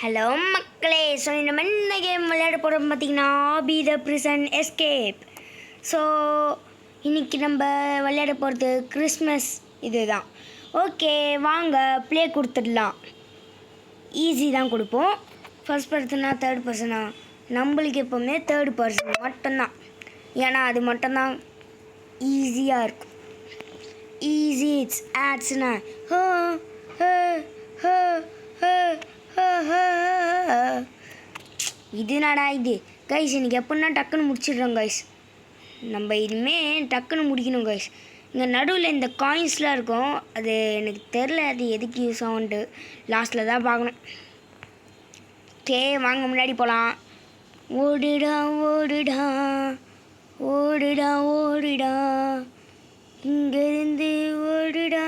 Hello மக்களே. So நம்ம என்ன கேம் விளையாட போகிறோம் பார்த்தீங்கன்னா be the prison escape. So இன்றைக்கி நம்ம விளையாட போகிறது கிறிஸ்மஸ் இது தான். ஓகே வாங்க ப்ளே கொடுத்துடலாம். ஈஸி தான் கொடுப்போம். ஃபர்ஸ்ட் பர்சனா தேர்ட் பர்சனா? நம்மளுக்கு எப்போவுமே தேர்ட் பர்சன் மட்டும்தான், ஏன்னா அது மட்டும்தான் ஈஸியாக இருக்கும். ஈஸி இட்ஸ் ஆட்ஸ்னா இது நடா இது கைஸ். இன்றைக்கி எப்படின்னா டக்குன்னு முடிச்சிடுறோம் கைஸ். நம்ம இனிமேல் டக்குன்னு முடிக்கணும் கைஸ். இங்கே நடுவில் இந்த காயின்ஸ்லாம் இருக்கும், அது எனக்கு தெரில அது எதுக்கு யூஸ் ஆகுன்ட்டு. லாஸ்ட்டில் தான் பார்க்கணும். ஓகே வாங்க முன்னாடி போகலாம். ஓடுடா ஓடுடா ஓடுடா ஓடுடா, இங்கேருந்து ஓடுடா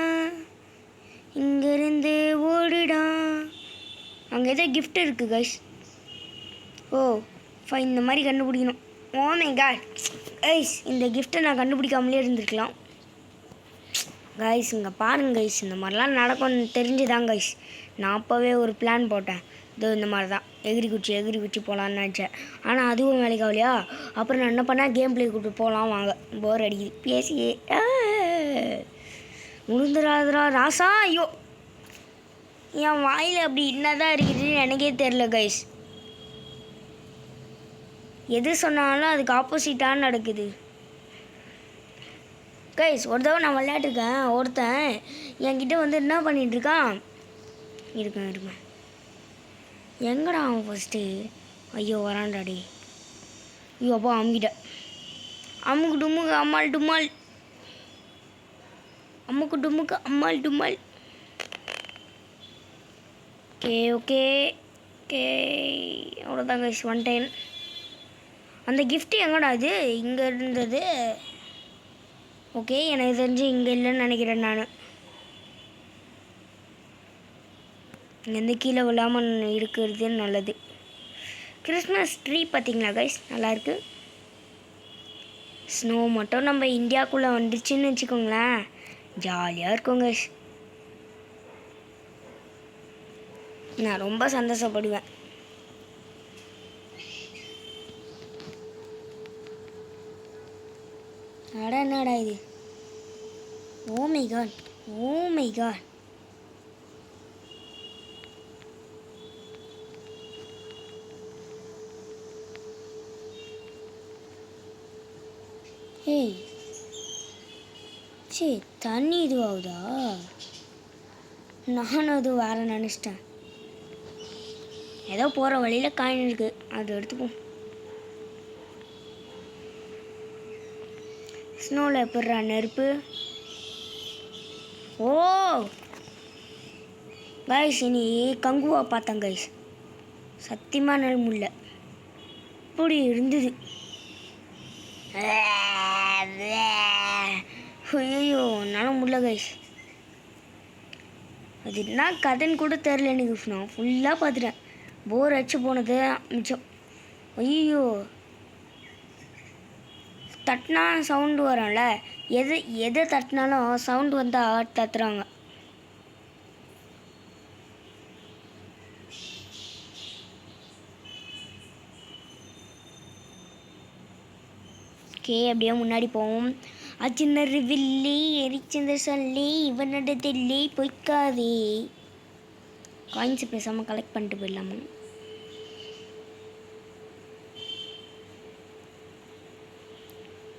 இங்கேருந்து ஓடுடா. அங்கே ஏதோ கிஃப்ட் இருக்குது கைஸ். ஓ ஃபைன், இந்த மாதிரி கண்டுபிடிக்கணும். ஓ மை காட் கைஸ், இந்த கிஃப்ட்டை நான் கண்டுபிடிக்காமலே இருந்திருக்கலாம் கைஸ். இங்கே பாருங்க கைஸ், இந்த மாதிரிலாம் நடக்கும்னு தெரிஞ்சுதான் கைஸ் நான் அப்போவே ஒரு பிளான் போட்டேன். இதோ இந்த மாதிரி தான் எகிரி குச்சி போகலான்னு நினச்சேன். ஆனால் அதுவும் வேலைக்கு ஆகலையா. அப்புறம் நான் என்ன பண்ணேன், கேம் பிளே கூப்பிட்டு போகலாம் வாங்க, போர் அடிக்குது பேசியே. முழுந்துராதுரா ராசா. ஐயோ என் வாயில் அப்படி என்னதான் இருக்குதுன்னு எனக்கே தெரில கைஸ். எது சொன்னாலும் அதுக்கு ஆப்போசிட்டாக நடக்குது கைஸ். ஒரு தடவை நான் விளையாட்டுருக்கேன், ஒருத்தன் என்கிட்ட வந்து என்ன பண்ணிகிட்ருக்கான். இருக்கேன் எங்கடா அவன் ஃபஸ்ட்டு? ஐயோ வரான்டாடி. ஐயோ அப்பா அமுக்கிட்டேன். அம்முக்கு டும்முக்கு அம்மாள் டும்மாள், அம்முக்கு டும்முக்கு அம்மாள் டும்மாள். ஓகே ஓகே ஓகே அவ்வளோதான் கைஸ், ஒன் டைம். அந்த கிஃப்ட்டு எங்கடா இது? இங்கே இருந்தது. ஓகே எனக்கு தெரிஞ்சு இங்கே இல்லைன்னு நினைக்கிறேன் நான். இங்கேருந்து கீழே விழாமல் இருக்கிறது நல்லது. கிறிஸ்மஸ் ட்ரீ பார்த்தீங்களா கைஸ், நல்லாயிருக்கு. ஸ்னோ மட்டும் நம்ம இந்தியாவுக்குள்ளே வந்துருச்சுன்னு வச்சுக்கோங்களேன், ஜாலியாக இருக்கும் கைஸ். நான் ரொம்ப சந்தோஷப்படுவேன். அட என்னடா இது? Oh my God oh my God. ஏய் சே, தண்ணி இதுவாகுதா? நானும் அது வேற நினச்சிட்டேன். ஏதோ போகிற வழியில் காயின் இருக்குது, அது எடுத்துப்போம். ஸ்னோவில் எப்படிறா நெருப்பு? ஓ கைஸ், இனி கங்குவா பார்த்தேன் கைஸ், சத்தியமாக நெல் முடியல. இப்படி இருந்தது. ஐயோ என்னால் முடியல கைஸ். அது என்ன கதைன்னு கூட தெரில எனக்கு. நான் ஃபுல்லாக பார்த்துட்டேன், போர் அடிச்சு போனது மிச்சம். ஐயோ தட்டினா சவுண்டு வரும்ல, எதை தட்டினாலும் சவுண்டு வந்தால் தத்துறாங்க. ஓகே அப்படியே முன்னாடி போவோம். அச்சின்னரு வில்லி எரிச்சந்த சொல்லி இவனோட தில்லி பொய்க்காதே. காயின்ஸை பேசாமல் கலெக்ட் பண்ணிட்டு போயிடலாமா?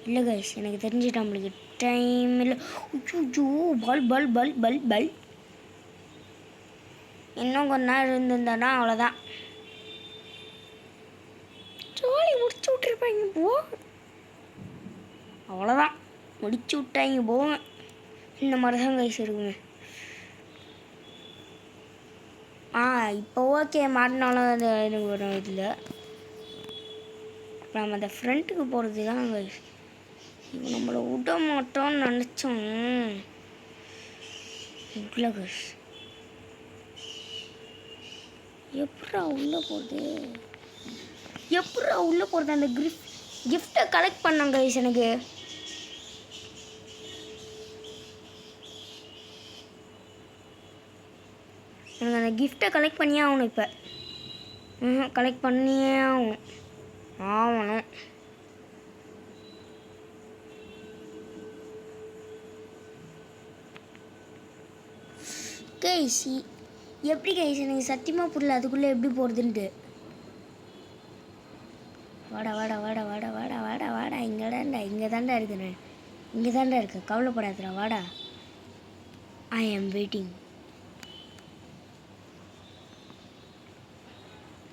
இல்லை கைஸ், எனக்கு தெரிஞ்சுட்டு நம்மளுக்கு டைம் இல்லை. ஜூ பல் பல் பல் பல் பல். இன்னும் கொஞ்ச நேரம் இருந்திருந்தானா அவ்வளோதான், ஜாலி முடிச்சு விட்ருப்பாங்க. போ அவ்வளோதான், முடிச்சு விட்டாங்க போங்க. இந்த மாதிரி தான் கைஸ் இருக்குங்க. இப்போ ஓகே மாட்டினாலும் அது எனக்கு வரும். இதில் இப்போ நம்ம அந்த ஃப்ரண்ட்டுக்கு போகிறது தான் கைஸ். இப்போ நம்மளை விட மாட்டோம்னு நினச்சோம். இல்லை கைஸ், எப்படா உள்ளே போகிறது? அந்த கிஃப்டை கலெக்ட் பண்ணாங்க கைஸ். எனக்கு அந்த கிஃப்டை கலெக்ட் பண்ணியே ஆகணும் இப்போ. கலெக்ட் பண்ணியே ஆகணும். கைஸ் எப்படி கைஸ் எனக்கு சத்தியமாக புரியல அதுக்குள்ளே எப்படி போகிறதுன்ட்டு. வாடா வாடா வாடா வாடா வாடா வாடா வாடா இங்கே தாண்டா இருக்கிறேன், இங்கே தாண்டா இருக்கு, கவலைப்படாதடா வாடா. ஐ ஆம் வெயிட்டிங்.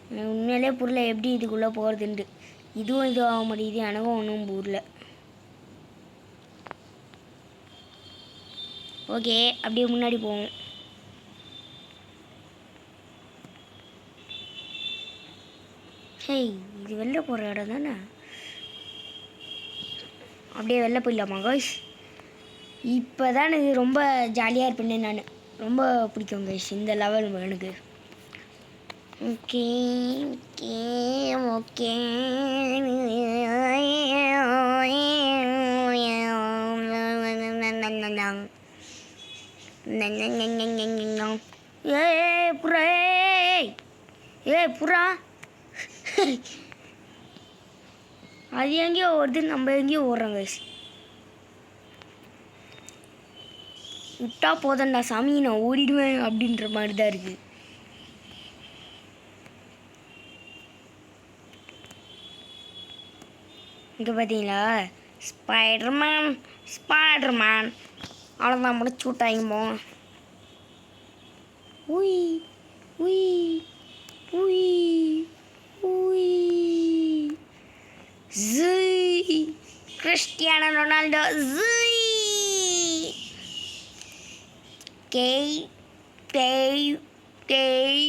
எனக்கு உண்மையிலே புரியல எப்படி இதுக்குள்ளே போகிறதுன்ட்டு. இதுவும் இது ஆக மாட்டேங்குது, எனக்கும் ஒன்றும் புரியல. ஓகே அப்படியே முன்னாடி போவோம். ஹேய் இது வெளில போகிற இடம் தானே, அப்படியே வெளில போயிடலாமா கைஸ்? இப்போ தான் எனக்கு ரொம்ப ஜாலியாக இருப்பேன், நான் ரொம்ப பிடிக்கும் கைஸ் இந்த லெவல் எனக்கு. ஓகே ஓகே ஓகே புறா புறா அது எங்கேயோ ஓடுது, நம்ம எங்கேயோ ஓடுறோம் கைஸ். விட்டா போதண்டா சாமி நான் ஓடிடுவேன் அப்படின்ற மாதிரி தான் இருக்குது. இங்கே பார்த்தீங்களா ஸ்பைடர்மேன் அவ்வளோதான் முடிச்சு விட்டாங்க போ. உய் உய் உய் உய் ஜூய் கிறிஸ்டியானோ ரொனால்டோ ஜூய் கேய் கேய் கேய்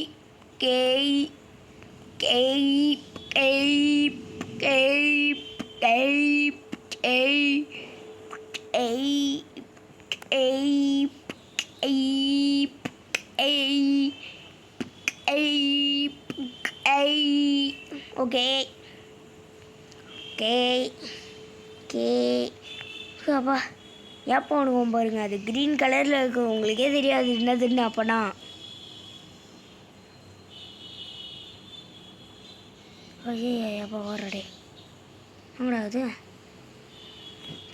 கேய் கேய் கேய் கேய் கேய் கேய் ஓகே ஓகே ஓகே அப்பா எப்போ ஒன்று பாருங்க, அது க்ரீன் கலரில் இருக்கு, உங்களுக்கே தெரியாது என்னதுன்னு. அப்போனா ஐயே எப்போ ஓடுறடே நம்மளாவது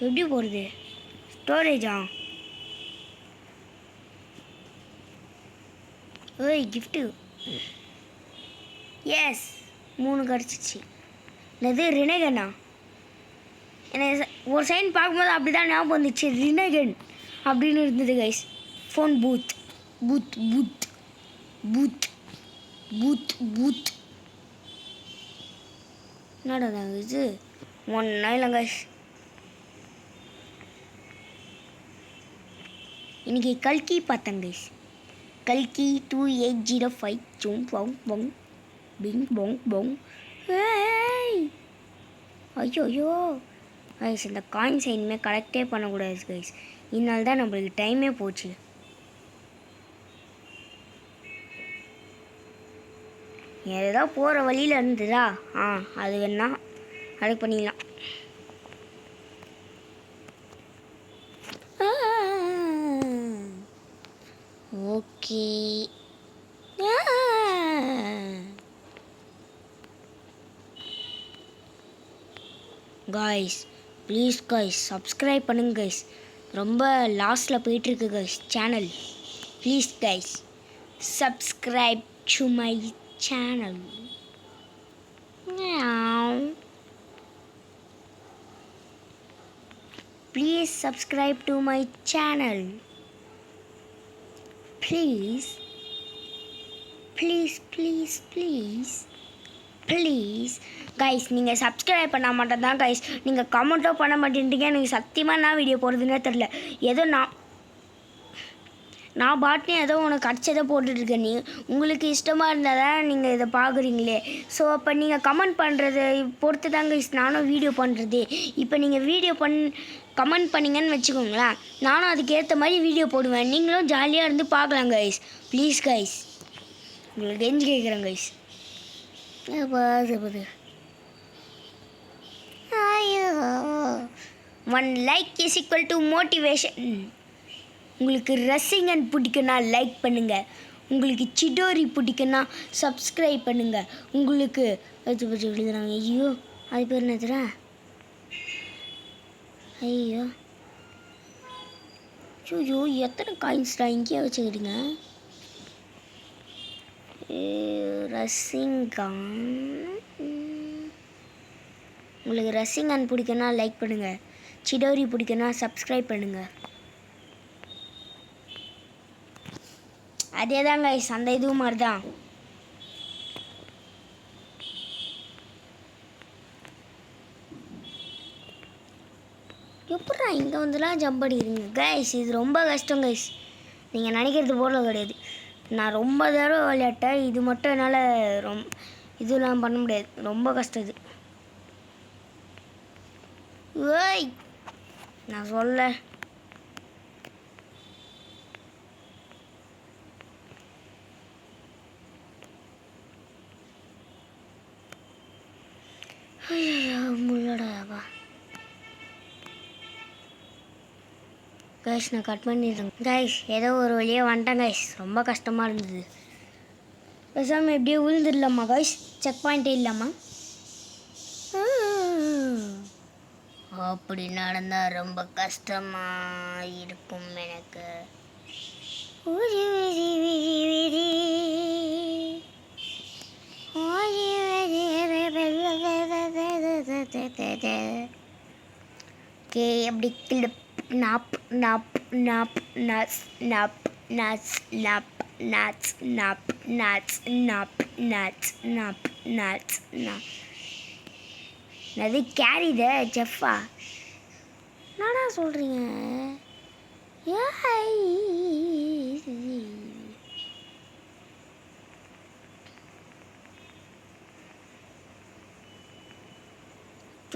எப்படி போகிறது? ஸ்டோரேஜா? ஓய் கிஃப்ட்டு. எஸ் 3 கிடச்சிச்சு. இது ரினகனா? எனக்கு ஒரு சைன் பார்க்கும்போது அப்படி தான் ஞாபகம் வந்துச்சு, ரினகன் அப்படின்னு இருந்தது guys. Phone booth booth booth booth booth booth என்னடா இது? ஒன்றா இல்லை கைஸ். இன்றைக்கி கல்கி பார்த்தேன் கைஸ். கல்கி 2805 ஜூம் பொங் பொங் பிங் பொங் பொங். ஐயோ கைஸ் இந்த காயின்ஸ் இனிமேல் கலெக்டே பண்ணக்கூடாது கைஸ், இதனால தான் நம்மளுக்கு டைமே போச்சு. ஏதோ போகிற வழியில் இருந்ததா அது வேணா கலெக்ட் பண்ணிடலாம். Okay guys please guys subscribe பண்ணுங்க கைஸ், ரொம்ப லாஸ்ட்டில் போயிட்டுருக்கு guys channel. Please guys subscribe to my channel. Please subscribe to my channel. Please please please please please guys நீங்கள் சப்ஸ்கிரைப் பண்ணால் மட்டும் தான் கைஸ், நீங்கள் கமெண்ட்டோ பண்ண மாட்டேன்றீங்க. எனக்கு சத்தியமாக என்ன வீடியோ போடுறதுன்னே தெரில. ஏதோ நான் பாட்னே ஏதோ உனக்கு கிடச்சதை போட்டுட்ருக்கேன். உங்களுக்கு இஷ்டமாக இருந்தால் தான் நீங்கள் இதை பார்க்குறீங்களே. ஸோ அப்போ நீங்கள் கமெண்ட் பண்ணுறது பொறுத்து தான் கைஸ் நானும் வீடியோ பண்ணுறது. இப்போ நீங்கள் வீடியோ கமெண்ட் பண்ணிங்கன்னு வச்சுக்கோங்களேன், நானும் அதுக்கேற்ற மாதிரி வீடியோ போடுவேன், நீங்களும் ஜாலியாக இருந்து பார்க்கலாம் கைஸ். ப்ளீஸ் கைஸ் உங்களுக்கு கெஞ்சி கேட்குறேன் guys. One like is equal to motivation. உங்களுக்கு ரசிகன் பிடிக்குன்னா லைக் பண்ணுங்கள், உங்களுக்கு சிடோரி பிடிக்குன்னா சப்ஸ்கிரைப் பண்ணுங்கள். உங்களுக்கு எழுதுறாங்க. ஐயோ அது பேர் என்னதுடா? ஐயோ ஐயோ எத்தனை காயின்ஸ்டா இங்கேயே வச்சுக்கிறீங்க? ரசிங்கான். உங்களுக்கு ரசிங்கான் பிடிக்குன்னா லைக் பண்ணுங்கள். சிடோரி பிடிக்குன்னா சப்ஸ்கிரைப் பண்ணுங்கள். அதே தான் கைஸ், அந்த இதுவும் மாதிரி தான். எப்படா இங்கே வந்துலாம் ஜம்ப் அடிக்கிறீங்க கைஸ்? இது ரொம்ப கஷ்டம் கைஸ், நீங்கள் நினைக்கிறது போல கிடையாது. நான் ரொம்ப தடவை விளையாட்டேன், இது மட்டும் என்னால் இதெல்லாம் பண்ண முடியாது. ரொம்ப கஷ்டம் இது. ஏய் நான் சொல்ல முள்ளடாவா கைஸ், நான் கட் பண்ணிடுறேன் கைஸ். ஏதோ ஒரு வழியாக வந்துட்டேன் கைஸ். ரொம்ப கஷ்டமாக இருந்தது. பேசாமல் எப்படியே விழுந்துடலாமா கைஸ்? செக் பாயிண்ட்டே இல்லாமா? அப்படி நடந்தால் ரொம்ப கஷ்டமாக இருக்கும் எனக்கு. ஓகே, அப்படி கிளிப் நாப் நாப் நாப் நட்ஸ் நாப் நட்ஸ் நாப் நட்ஸ் நாப் நட்ஸ் நாப் நட்ஸ் நாப் நட்ஸ் நாப். அது கேரித செஃப்பா என்னடா சொல்கிறீங்க?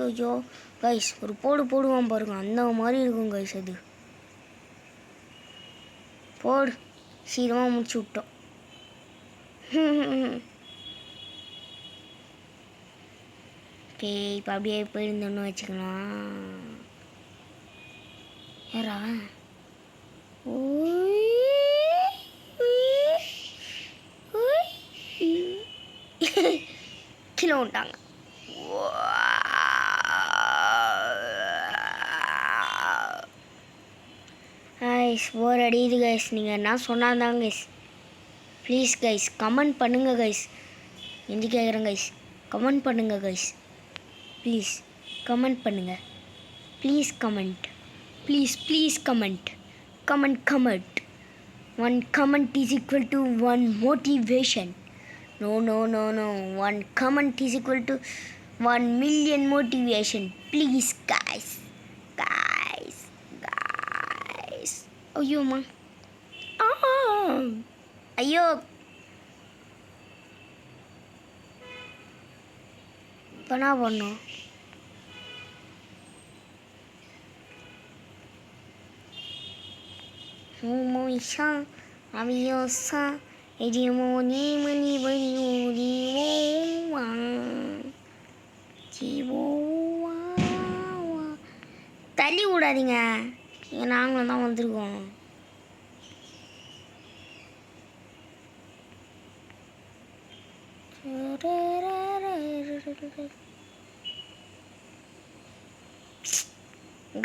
ஐயோ கைஸ், ஒரு போடுவான் பாருங்க, அந்த மாதிரி இருக்கும் கைஸ். அது போடு, சீக்கிரமாக முடிச்சு விட்டோம். ஓகே, இப்போ அப்படியே போயிருந்தோன்னு வச்சுக்கலாம். யாரா கீழே விட்டாங்க. கைஸ் போர் அடியுது கைஸ். நீங்கள் என்ன சொன்னாதான் கைஸ். ப்ளீஸ் கைஸ் கமெண்ட் பண்ணுங்கள் கைஸ். எந்த கேட்குறேன் கைஸ், கமெண்ட் பண்ணுங்கள் கைஸ். ப்ளீஸ் கமெண்ட் பண்ணுங்கள். Please comment. Please comment. Comment. 1 comment is equal to 1 motivation. No. 1 comment is equal to 1 million motivation. Please guys. ஐயோம்மா, ஐயோ பண்ணா பண்ணும். மூமோஷா அவியோசா எஜிமோனி மணி வரியோடிவா ஜீவோவா. தள்ளி விடாதீங்க, நாங்களும் தான் வந்திருக்கோம்.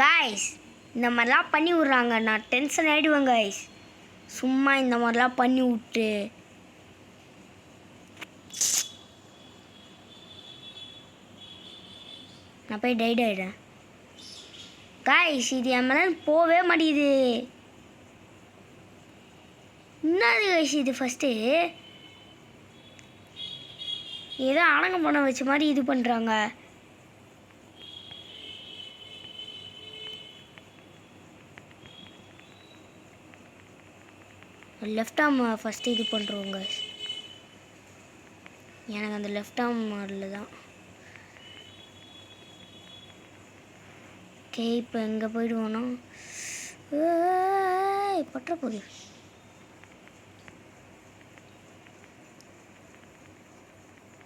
கைஸ் இந்த மாதிரிலாம் பண்ணி விட்றாங்க, நான் டென்ஷன் ஆகிடுவேன் கைஸ். சும்மா இந்த மாதிரிலாம் பண்ணி விட்டு நான் போய் டைட் ஆகிடுறேன் கைஸ். இது என் மேலே போகவே மாட்டேங்குது. என்னது கைஸ் இது? ஃபஸ்ட்டு ஏதோ அடங்க பண்ண வச்ச மாதிரி இது பண்ணுறாங்க. லெஃப்ட் ஆர்ம் ஃபஸ்ட்டு இது பண்ணுறோங்க. எனக்கு அந்த லெஃப்ட் ஆர்ம் மாடலில் தான். ஓகே, இப்போ எங்கே போயிடுவோன்னா பற்ற போகுது.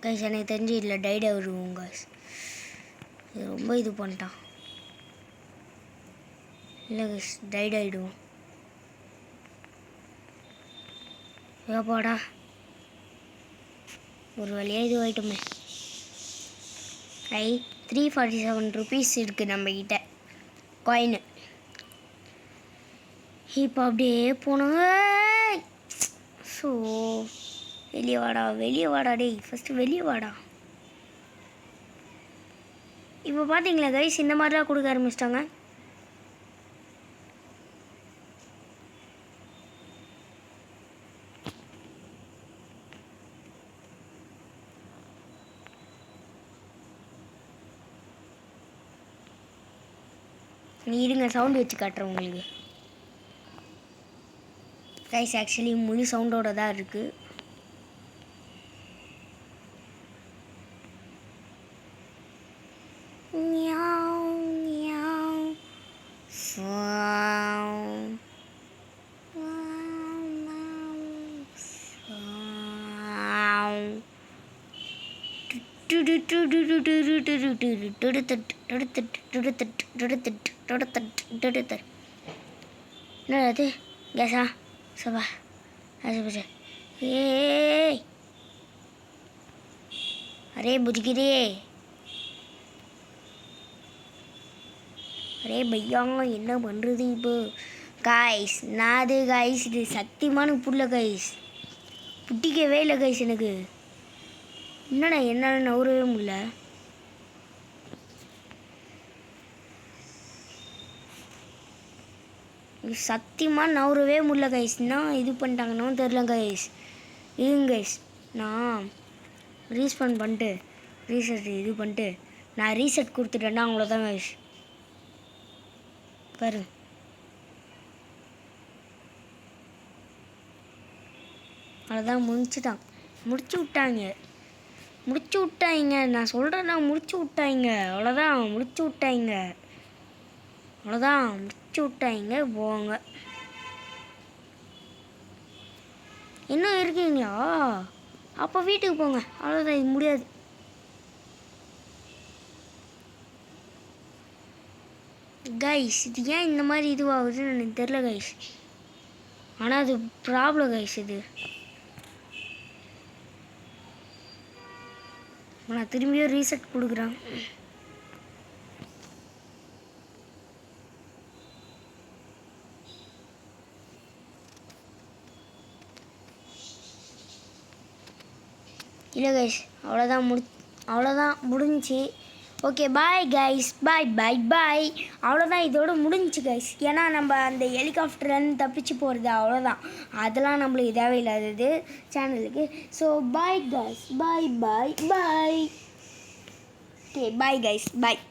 கைஸ் எனக்கு தெரிஞ்சு இல்லை டைட் ஆகிடுவோம் கைஸ். இது ரொம்ப இது பண்ணிட்டான். இல்லை கைஸ் டைட் ஆகிடுவோம். ஏப்பாடா ஒரு வழியாக இது ஆகிட்டோமே. 347 ருபீஸ் இருக்குது நம்மக்கிட்ட காயின். இப்போ அப்படியே போனோங்க. ஸோ வெளியே வாடா டேய், ஃபஸ்ட்டு வெளியே வாடா. இப்போ பார்த்தீங்களா கைஸ், இந்த மாதிரிலாம் கொடுக்க ஆரம்பிச்சிட்டாங்க. இருங்க சவுண்டு வச்சு காட்டுறேன் உங்களுக்கு. கைஸ் ஆக்சுவலி முழு சவுண்டோட தான் இருக்குது. என்னது கேஸா சபா அது ஏ அரே புஜ்கிரே அரே பையா என்ன பண்ணுறது இப்போ காய்ஸ்? நாது காய்ஸ், இது சத்தியமான புள்ள காய்ஸ், பிடிக்கவே இல்லை காய்ஸ் எனக்கு. என்னடா என்னால் நவரவே முடியல. சத்தியமாக நவரவே முடியல கைஸ். நான் இது பண்ணிட்டாங்கன்னா தெரில கைஸ். இதுங்க கைஸ், நான் ரீஸ்பாண்ட் பண்ணிட்டு ரீசெட் இது பண்ணிட்டு நான் ரீசெட் கொடுத்துட்டேன்னா அவ்வளோதான் கைஸ். பாரு அவ்வளோதான், முடிச்சு விட்டாங்க. நான் சொல்கிறேன்னா முடிச்சு விட்டாங்க. அவ்வளோதான் முடிச்சு விட்டாங்க. போங்க. இன்னும் இருக்கீங்களா? அப்போ வீட்டுக்கு போங்க. அவ்வளோதான், இது முடியாது. கைஸ் இது ஏன் இந்த மாதிரி இதுவாகுதுன்னு எனக்கு தெரில கைஸ். ஆனால் அது ப்ராப்ளம் கைஸ். இது நான் திரும்பியும் ரீசெட் கொடுக்குறேன். இல்லை கைஸ், அவ்வளோதான் முடிஞ்சிச்சு. ஓகே பாய் கைஸ், பாய். அவ்வளோதான், இதோட முடிஞ்சிச்சு கைஸ். ஏன்னா நம்ம அந்த ஹெலிகாப்டர்லேருந்து தப்பிச்சு போகிறது அவ்வளோதான். அதெல்லாம் நம்மளுக்கு தேவையில்லாதது சேனலுக்கு. ஸோ பாய் கைஸ், பாய். ஓகே பாய் கைஸ், பாய்.